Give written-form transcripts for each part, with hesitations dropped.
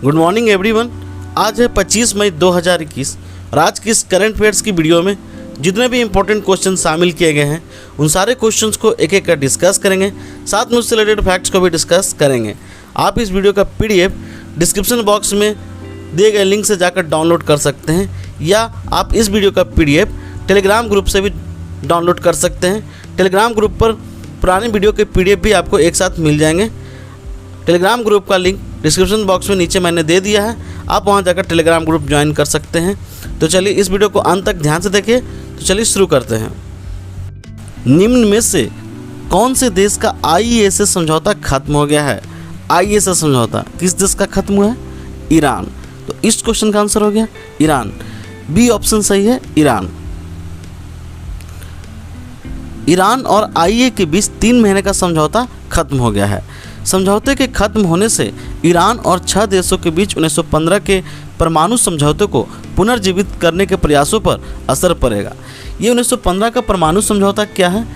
Good morning everyone. आज है 25 मई 2021 और आज की इस करंट अफेयर्स की वीडियो में जितने भी इंपॉर्टेंट क्वेश्चन शामिल किए गए हैं उन सारे क्वेश्चंस को एक एक कर डिस्कस करेंगे, साथ में उससे रिलेटेड फैक्ट्स को भी डिस्कस करेंगे। आप इस वीडियो का PDF डिस्क्रिप्शन बॉक्स में दिए गए लिंक से जाकर डाउनलोड कर सकते हैं, या आप इस वीडियो का PDF टेलीग्राम ग्रुप से भी डाउनलोड कर सकते हैं। टेलीग्राम ग्रुप पर पुराने वीडियो के PDF भी आपको एक साथ मिल जाएंगे। टेलीग्राम ग्रुप का लिंक डिस्क्रिप्शन बॉक्स में नीचे मैंने दे दिया है, आप वहां जाकर टेलीग्राम ग्रुप ज्वाइन कर सकते हैं। तो चलिए इस वीडियो को अंत तक ध्यान से देखिए। तो चलिए शुरू करते हैं। निम्न में से कौन से देश का IESA समझौता खत्म हो गया है? IESA समझौता किस देश का खत्म हुआ है? ईरान। तो इस क्वेश्चन का आंसर हो गया ईरान। बी ऑप्शन सही है, ईरान। ईरान और IA के बीच 3 महीने का समझौता खत्म हो गया है। समझौते के खत्म होने से ईरान और 6 देशों के बीच 1915 के परमाणु समझौते को पुनर्जीवित करने के प्रयासों पर असर पड़ेगा। ये 1915 का परमाणु समझौता क्या है?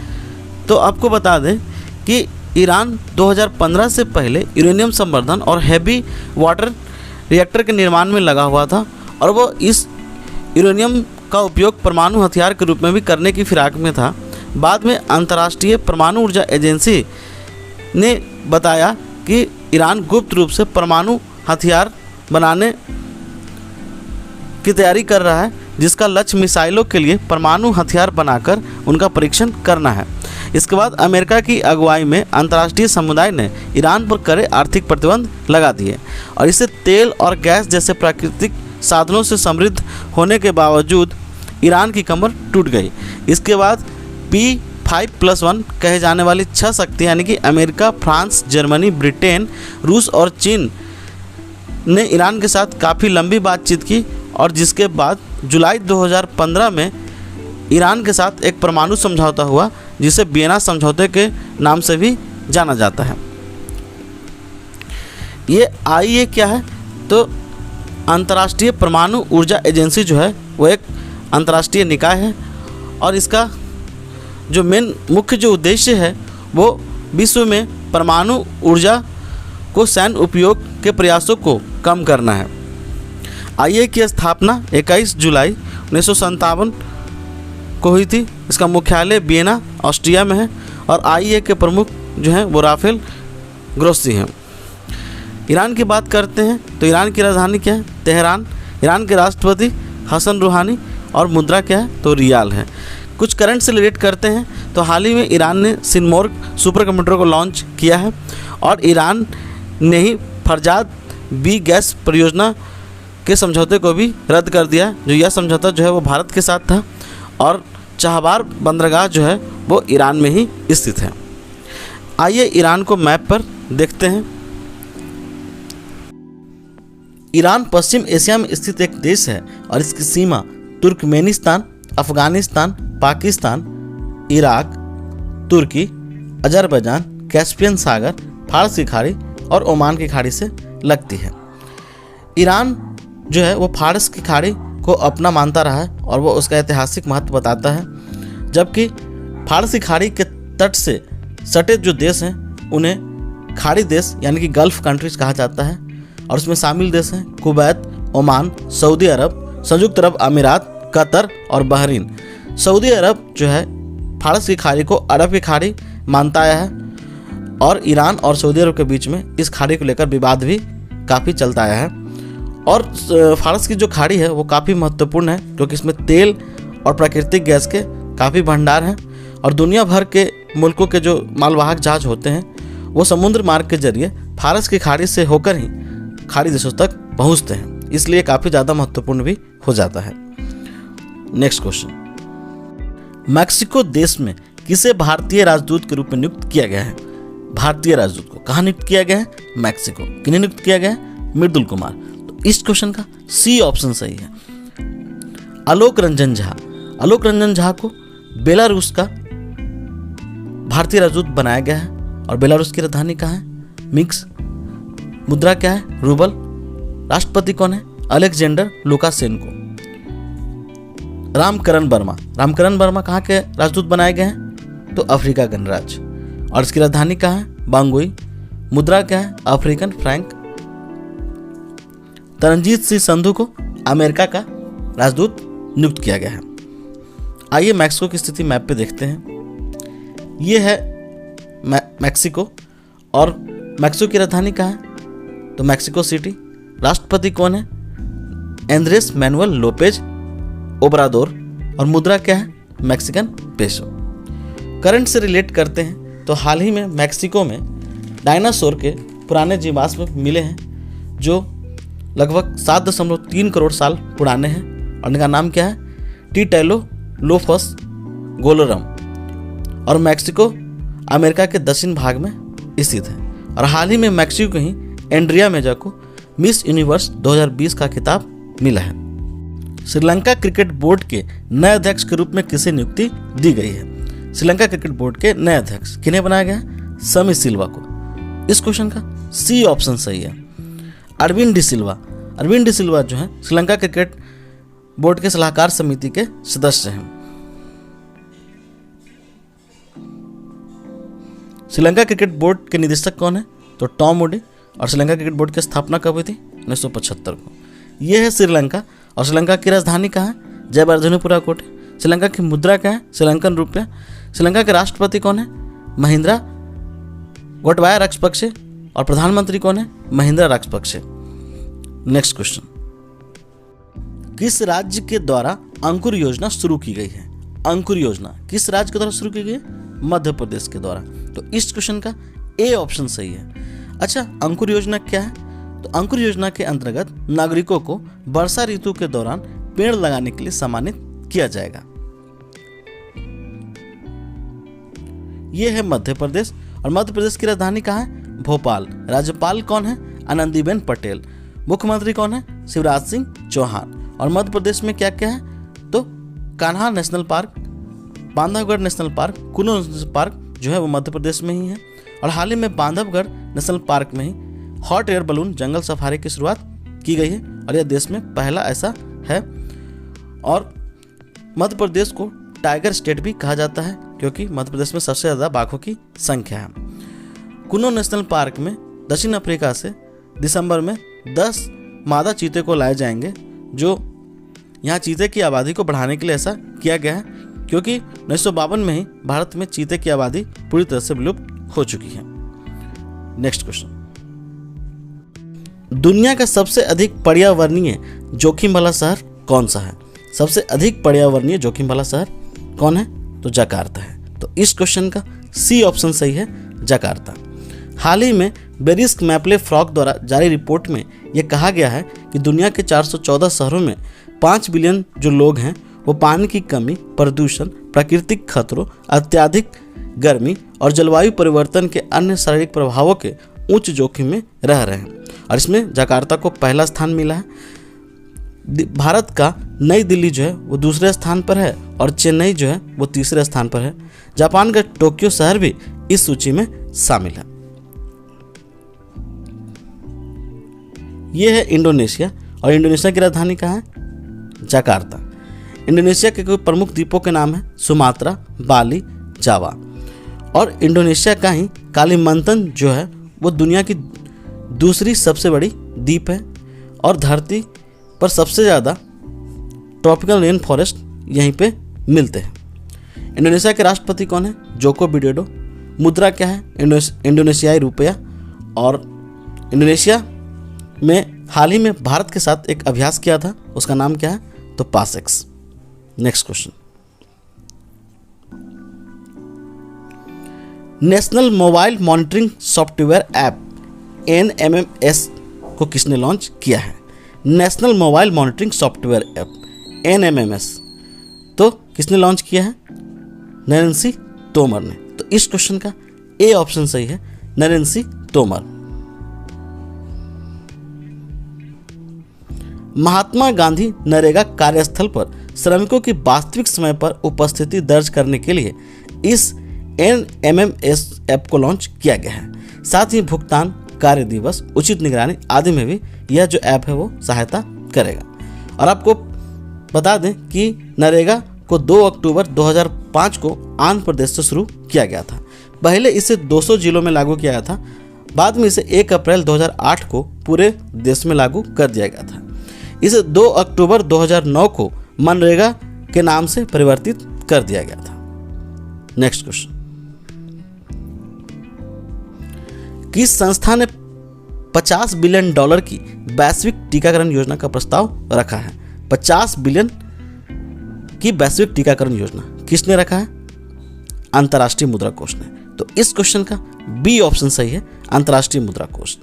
तो आपको बता दें कि ईरान 2015 से पहले यूरेनियम संवर्धन और हैवी वाटर रिएक्टर के निर्माण में लगा हुआ था, और वो इस यूरेनियम का उपयोग परमाणु हथियार के रूप में भी करने की फिराक में था। बाद में अंतर्राष्ट्रीय परमाणु ऊर्जा एजेंसी ने बताया कि ईरान गुप्त रूप से परमाणु हथियार बनाने की तैयारी कर रहा है, जिसका लक्ष्य मिसाइलों के लिए परमाणु हथियार बनाकर उनका परीक्षण करना है। इसके बाद अमेरिका की अगुवाई में अंतर्राष्ट्रीय समुदाय ने ईरान पर कड़े आर्थिक प्रतिबंध लगा दिए, और इससे तेल और गैस जैसे प्राकृतिक साधनों से समृद्ध होने के बावजूद ईरान की कमर टूट गई। इसके बाद P5+1 कहे जाने वाली 6 शक्तियाँ यानी कि अमेरिका, फ्रांस, जर्मनी, ब्रिटेन, रूस और चीन ने ईरान के साथ काफ़ी लंबी बातचीत की, और जिसके बाद जुलाई 2015 में ईरान के साथ एक परमाणु समझौता हुआ, जिसे वियना समझौते के नाम से भी जाना जाता है। ये IA क्या है? तो अंतर्राष्ट्रीय परमाणु ऊर्जा एजेंसी जो है वो एक अंतर्राष्ट्रीय निकाय है, और इसका जो मुख्य जो उद्देश्य है वो विश्व में परमाणु ऊर्जा को सैन्य उपयोग के प्रयासों को कम करना है। IA की स्थापना 21 जुलाई 1957 को हुई थी। इसका मुख्यालय वियना, ऑस्ट्रिया में है, और IA के प्रमुख जो हैं वो राफेल ग्रोसी हैं। ईरान की बात करते हैं तो ईरान की राजधानी क्या है? तेहरान। ईरान के राष्ट्रपति हसन रूहानी, और मुद्रा क्या है? तो रियाल है। कुछ करंट से रिलेट करते हैं तो हाल ही में ईरान ने सिनमोर सुपर कंप्यूटर को लॉन्च किया है, और ईरान ने ही फरजाद B गैस परियोजना के समझौते को भी रद्द कर दिया। जो यह समझौता जो है वो भारत के साथ था, और चाहबार बंदरगाह जो है वो ईरान में ही स्थित है। आइए ईरान को मैप पर देखते हैं। ईरान पश्चिम एशिया में स्थित एक देश है, और इसकी सीमा तुर्कमेनिस्तान, अफगानिस्तान, पाकिस्तान, इराक, तुर्की, अजरबैजान, कैस्पियन सागर, फारस की खाड़ी और ओमान की खाड़ी से लगती है। ईरान जो है वो फारस की खाड़ी को अपना मानता रहा है, और वो उसका ऐतिहासिक महत्व बताता है। जबकि फारस की खाड़ी के तट से सटे जो देश हैं उन्हें खाड़ी देश यानी कि गल्फ कंट्रीज कहा जाता है, और उसमें शामिल देश हैं कुवैत, ओमान, सऊदी अरब, संयुक्त अरब अमीरात, कतर और बहरीन। सऊदी अरब जो है फारस की खाड़ी को अरब की खाड़ी मानता आया है, और ईरान और सऊदी अरब के बीच में इस खाड़ी को लेकर विवाद भी काफ़ी चलता आया है। और फारस की जो खाड़ी है वो काफ़ी महत्वपूर्ण है, क्योंकि इसमें तेल और प्राकृतिक गैस के काफ़ी भंडार हैं, और दुनिया भर के मुल्कों के जो मालवाहक जहाज होते हैं वो समुद्र मार्ग के जरिए फारस की खाड़ी से होकर ही खाड़ी देशों तक पहुंचते हैं, इसलिए काफ़ी ज़्यादा महत्वपूर्ण भी हो जाता है। नेक्स्ट क्वेश्चन, मैक्सिको देश में किसे भारतीय राजदूत के रूप में नियुक्त किया गया है? भारतीय राजदूत को कहाँ नियुक्त किया गया है? मैक्सिको। किन्हें नियुक्त किया गया है? मृदुल कुमार। तो इस क्वेश्चन का C ऑप्शन सही है। आलोक रंजन झा। आलोक रंजन झा को बेलारूस का भारतीय राजदूत बनाया गया है, और बेलारूस की राजधानी कहाँ है? मिन्स्क। मुद्रा क्या है? रूबल। राष्ट्रपति कौन है? Alexander Lukashenko. रामकरण वर्मा। रामकरण वर्मा कहाँ के राजदूत बनाए गए हैं? तो अफ्रीका गणराज्य, और इसकी राजधानी कहाँ है? बांगुई। मुद्रा क्या है? African franc. तरनजीत सिंह संधू को अमेरिका का राजदूत नियुक्त किया गया है। आइए मैक्सिको की स्थिति मैप पे देखते हैं। ये है मैक्सिको, और मैक्सिको की राजधानी कहाँ है? तो मैक्सिको सिटी। राष्ट्रपति कौन है? एंड्रेस मैनुअल लोपेज ओब्राडोर, और मुद्रा क्या है? Mexican peso. करंट से रिलेट करते हैं तो हाल ही में मैक्सिको में डायनासोर के पुराने जीवाश्म मिले हैं, जो लगभग 7.3 करोड़ साल पुराने हैं, और इनका नाम क्या है? टीटेलोलोफस गोलोरम, और मैक्सिको अमेरिका के दक्षिण भाग में स्थित है। और हाल ही में मैक्सिको ही एंड्रिया मेजा को मिस यूनिवर्स 2020 का खिताब मिला है। श्रीलंका क्रिकेट बोर्ड के नए अध्यक्ष के रूप में किसे नियुक्ति दी गई है? श्रीलंका क्रिकेट बोर्ड के नए अध्यक्ष किन्हें बनाया गया? समी सिल्वा को। इस क्वेश्चन का सी ऑप्शन सही है, अरविंद डी सिल्वा। अरविंद डी सिल्वा जो है श्रीलंका क्रिकेट बोर्ड के सलाहकार समिति के सदस्य हैं। श्रीलंका क्रिकेट बोर्ड के निदेशक कौन है? तो टॉम मूडी। और श्रीलंका क्रिकेट बोर्ड की स्थापना कब हुई थी? 1975 को। यह है श्रीलंका। और श्रीलंका की राजधानी कहाँ है? जयवर्धनेपुरा कोटे। श्रीलंका की मुद्रा क्या है? श्रीलंकन रुपया। श्रीलंका के राष्ट्रपति कौन है? महिंद्रा गोटबाया राजपक्षे। और प्रधानमंत्री कौन है? महिंद्रा राजपक्षे। नेक्स्ट क्वेश्चन, किस राज्य के द्वारा अंकुर योजना शुरू की गई है? अंकुर योजना किस राज्य के द्वारा शुरू की गई है? मध्य प्रदेश के द्वारा। तो इस क्वेश्चन का ए ऑप्शन सही है। अच्छा, अंकुर योजना क्या है? तो अंकुर योजना के अंतर्गत नागरिकों को वर्षा ऋतु के दौरान पेड़ लगाने के लिए सम्मानित किया जाएगा। यह है मध्य प्रदेश। और मध्य प्रदेश की राजधानी कहाँ है? भोपाल। राज्यपाल कौन है? आनंदीबेन पटेल। मुख्यमंत्री कौन है? शिवराज सिंह चौहान। और मध्य प्रदेश में क्या क्या है? तो Kanha national park, Bandhavgarh national park, Kuno national park जो है वो मध्य प्रदेश में ही है। और हाल ही में बांधवगढ़ नेशनल पार्क में ही हॉट एयर बलून जंगल सफारी की शुरुआत की गई है, और यह देश में पहला ऐसा है। और मध्य प्रदेश को टाइगर स्टेट भी कहा जाता है, क्योंकि मध्य प्रदेश में सबसे ज़्यादा बाघों की संख्या है। कुनो नेशनल पार्क में दक्षिण अफ्रीका से दिसंबर में 10 मादा चीते को लाए जाएंगे, जो यहाँ चीते की आबादी को बढ़ाने के लिए ऐसा किया गया है, क्योंकि 1952 में ही भारत में चीते की आबादी पूरी तरह से विलुप्त हो चुकी है। नेक्स्ट क्वेश्चन, दुनिया का सबसे अधिक पर्यावरणीय जोखिम वाला शहर कौन सा है? सबसे अधिक पर्यावरणीय जोखिम वाला शहर कौन है? तो जकार्ता है। तो इस क्वेश्चन का सी ऑप्शन सही है, जकार्ता। हाल ही में बेरिस्क मैपले फ्रॉक द्वारा जारी रिपोर्ट में यह कहा गया है कि दुनिया के 414 शहरों में 5 बिलियन जो लोग हैं वो पानी की कमी, प्रदूषण, प्राकृतिक खतरों, अत्यधिक गर्मी और जलवायु परिवर्तन के अन्य शारीरिक प्रभावों के उच्च जोखिम में रह रहे हैं। और इसमें जकार्ता को पहला स्थान मिला है। भारत का नई दिल्ली जो है वो दूसरे स्थान पर है, और चेन्नई जो है वो तीसरे स्थान पर है। जापान का टोक्यो शहर भी इस सूची में शामिल है। यह है इंडोनेशिया। और इंडोनेशिया की राजधानी कहाँ है? जकार्ता। इंडोनेशिया के कुछ प्रमुख द्वीपों के नाम है सुमात्रा, बाली, जावा। और इंडोनेशिया का ही कालीमंतन जो है वो दुनिया की दूसरी सबसे बड़ी द्वीप है, और धरती पर सबसे ज़्यादा ट्रॉपिकल रेन फॉरेस्ट यहीं पे मिलते हैं। इंडोनेशिया के राष्ट्रपति कौन है? Joko Widodo. मुद्रा क्या है? इंडोनेशियाई रुपया। और इंडोनेशिया में हाल ही में भारत के साथ एक अभ्यास किया था, उसका नाम क्या है? तो PASSEX. Next question, national mobile monitoring software app NMMS को किसने लॉन्च किया है? National mobile monitoring software app NMMS तो किसने लॉन्च किया है? नरेंद्र सिंह तोमर ने। तो इस क्वेश्चन का ए ऑप्शन सही है, नरेंद्र सिंह तोमर। महात्मा गांधी नरेगा कार्यस्थल पर श्रमिकों की वास्तविक समय पर उपस्थिति दर्ज करने के लिए इस NMMS ऐप को लॉन्च किया गया है। साथ ही भुगतान, कार्य दिवस, उचित निगरानी आदि में भी यह जो ऐप है वो सहायता करेगा। और आपको बता दें कि नरेगा को 2 अक्टूबर 2005 को आंध्र प्रदेश से शुरू किया गया था। पहले इसे 200 जिलों में लागू किया गया था, बाद में इसे 1 अप्रैल 2008 को पूरे देश में लागू कर दिया गया था। इसे 2 अक्टूबर 2009 को मनरेगा के नाम से परिवर्तित कर दिया गया था। नेक्स्ट क्वेश्चन, किस संस्था ने $50 बिलियन की वैश्विक टीकाकरण योजना का प्रस्ताव रखा है? 50 बिलियन की वैश्विक टीकाकरण योजना किसने रखा है? अंतर्राष्ट्रीय मुद्रा कोष ने। तो इस क्वेश्चन का बी ऑप्शन सही है, अंतर्राष्ट्रीय मुद्रा कोष।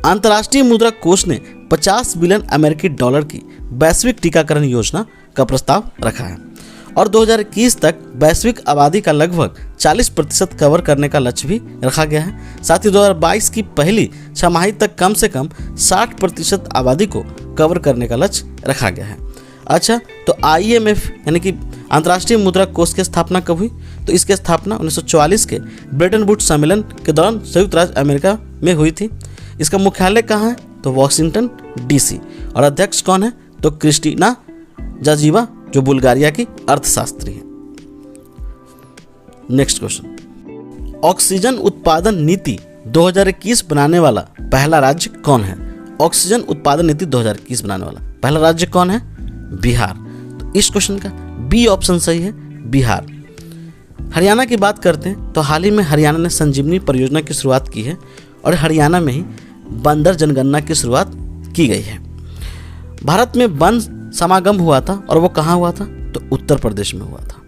अंतर्राष्ट्रीय मुद्रा कोष ने 50 बिलियन अमेरिकी डॉलर की वैश्विक टीकाकरण योजना का प्रस्ताव रखा है और 2021 तक वैश्विक आबादी का लगभग 40% कवर करने का लक्ष्य भी रखा गया है। साथ ही 2022 की पहली छमाही तक कम से कम 60% आबादी को कवर करने का लक्ष्य रखा गया है। अच्छा, तो IMF यानी कि अंतर्राष्ट्रीय मुद्रा कोष की स्थापना कब हुई? तो इसकी स्थापना 1944 के ब्रेटन वुड्स सम्मेलन के दौरान संयुक्त राज्य अमेरिका में हुई थी। इसका मुख्यालय कहाँ है? तो वॉशिंगटन DC। और अध्यक्ष कौन है? तो क्रिस्टिना जार्जिएवा, जो बुल्गारिया की अर्थशास्त्री है। नेक्स्ट क्वेश्चन, ऑक्सीजन उत्पादन नीति 2021 बनाने वाला पहला राज्य कौन है? ऑक्सीजन उत्पादन नीति 2021 बनाने वाला पहला राज्य कौन है? बिहार। तो इस क्वेश्चन का बी ऑप्शन सही है, बिहार। हरियाणा की बात करते हैं तो हाल ही में हरियाणा ने संजीवनी परियोजना की शुरुआत की है और हरियाणा में ही बंदर जनगणना की शुरुआत की गई है। भारत में वन समागम हुआ था और वो कहाँ हुआ था? तो उत्तर प्रदेश में हुआ था।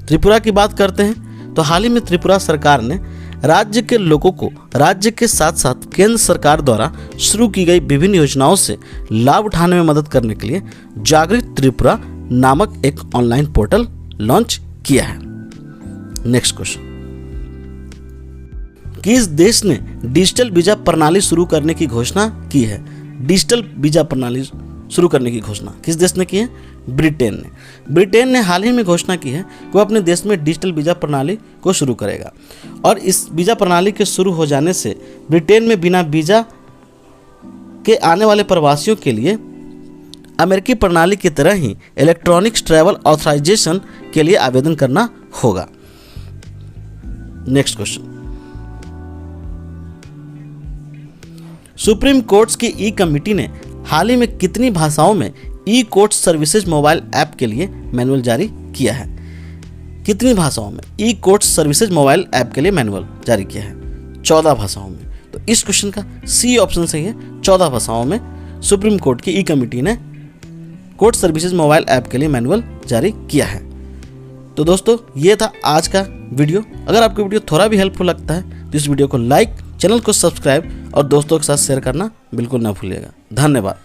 त्रिपुरा की बात करते हैं तो हाल ही में त्रिपुरा सरकार ने राज्य के लोगों को राज्य के साथ साथ केंद्र सरकार द्वारा शुरू की गई विभिन्न योजनाओं से लाभ उठाने में मदद करने के लिए जागृत त्रिपुरा नामक एक ऑनलाइन पोर्टल लॉन्च किया है। नेक्स्ट क्वेश्चन, किस देश ने डिजिटल वीजा प्रणाली शुरू करने की घोषणा की है? डिजिटल वीजा प्रणाली शुरू करने की घोषणा किस देश ने की है? ब्रिटेन ने। ब्रिटेन ने हाल ही में घोषणा की है कि वो अपने देश में डिजिटल वीजा प्रणाली को शुरू करेगा और इस वीजा प्रणाली के शुरू हो जाने से ब्रिटेन में बिना वीजा के आने वाले प्रवासियों के लिए अमेरिकी प्रणाली की तरह ही इलेक्ट्रॉनिक ट्रैवल ऑथराइजेशन के लिए आवेदन करना होगा। नेक्स्ट क्वेश्चन, सुप्रीम कोर्ट की ई कमेटी ने हाल ही में कितनी भाषाओं में ई कोर्ट सर्विसेज मोबाइल ऐप के लिए मैनुअल जारी किया है? कितनी भाषाओं में ई कोर्ट सर्विसेज मोबाइल ऐप के लिए मैनुअल जारी किया है? 14 भाषाओं में। तो इस क्वेश्चन का सी ऑप्शन सही है, 14 भाषाओं में सुप्रीम कोर्ट की ई कमेटी ने कोर्ट सर्विसेज मोबाइल ऐप के लिए मैनुअल जारी किया है। तो दोस्तों, ये था आज का वीडियो। अगर आपको वीडियो थोड़ा भी हेल्पफुल लगता है तो इस वीडियो को लाइक, चैनल को सब्सक्राइब और दोस्तों के साथ शेयर करना बिल्कुल ना भूलिएगा। धन्यवाद।